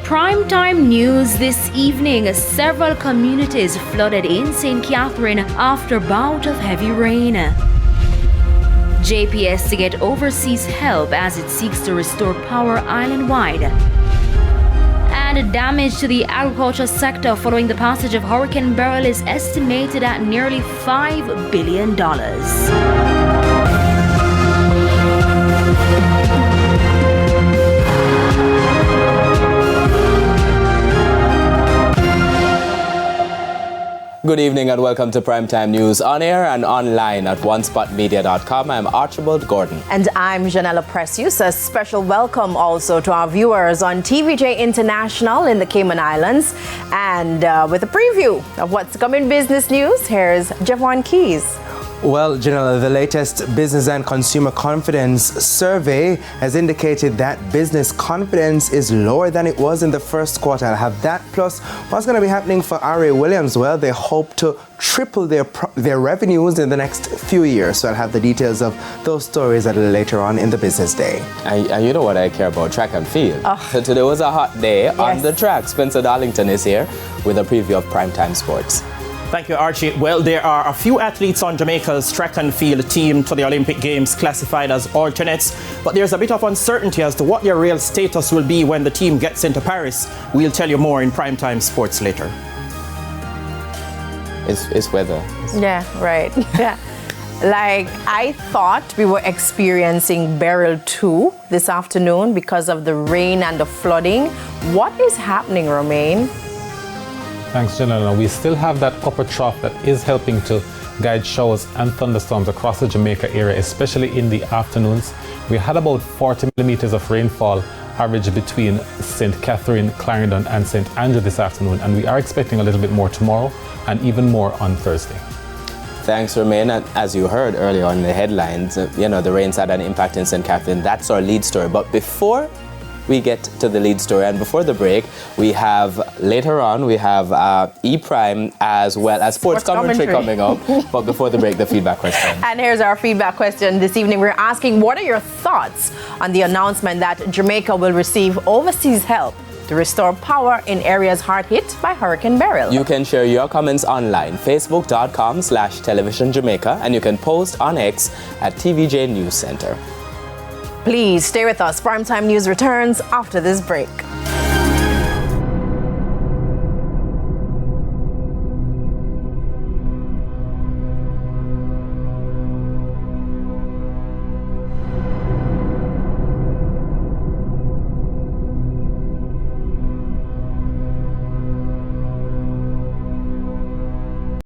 Primetime news this evening. Several communities flooded in St. Catherine after bout of heavy rain. JPS to get overseas help as it seeks to restore power island-wide. And damage to the agriculture sector following the passage of Hurricane Beryl is estimated at nearly $5 billion. Good evening and welcome to Primetime News on air and online at onespotmedia.com. I'm Archibald Gordon. And I'm Janella Precious. A special welcome also to our viewers on TVJ International in the Cayman Islands. And with a preview of what's coming business news, here's Javon Keys. Well, Janella, the latest Business and Consumer Confidence survey has indicated that business confidence is lower than it was in the first quarter. I'll have that plus what's going to be happening for R.A. Williams. Well, they hope to triple their revenues in the next few years. So I'll have the details of those stories a little later on in the business day. And you know what I care about, track and field. So today was a hot day on the track. Spencer Darlington is here with a preview of Primetime Sports. Thank you, Archie. Well, there are a few athletes on Jamaica's track and field team to the Olympic Games classified as alternates, but there's a bit of uncertainty as to what their real status will be when the team gets into Paris. We'll tell you more in Primetime Sports later. It's weather. Yeah, right. Yeah. Like, I thought we were experiencing Beryl 2 this afternoon because of the rain and the flooding. What is happening, Romain? Thanks, Janella. We still have that upper trough that is helping to guide showers and thunderstorms across the Jamaica area, especially in the afternoons. We had about 40 millimeters of rainfall average between St. Catherine, Clarendon and St. Andrew this afternoon, and we are expecting a little bit more tomorrow and even more on Thursday. Thanks, Romain. And as you heard earlier on in the headlines, the rains had an impact in St. Catherine. That's our lead story. But before we get to the lead story, and before the break, we have E-Prime as well as sports commentary coming up. But before the break, the feedback question. And here's our feedback question this evening. We're asking, what are your thoughts on the announcement that Jamaica will receive overseas help to restore power in areas hard hit by Hurricane Beryl? You can share your comments online, facebook.com/televisionjamaica, and you can post on X at TVJ News Center. Please stay with us. Primetime News returns after this break.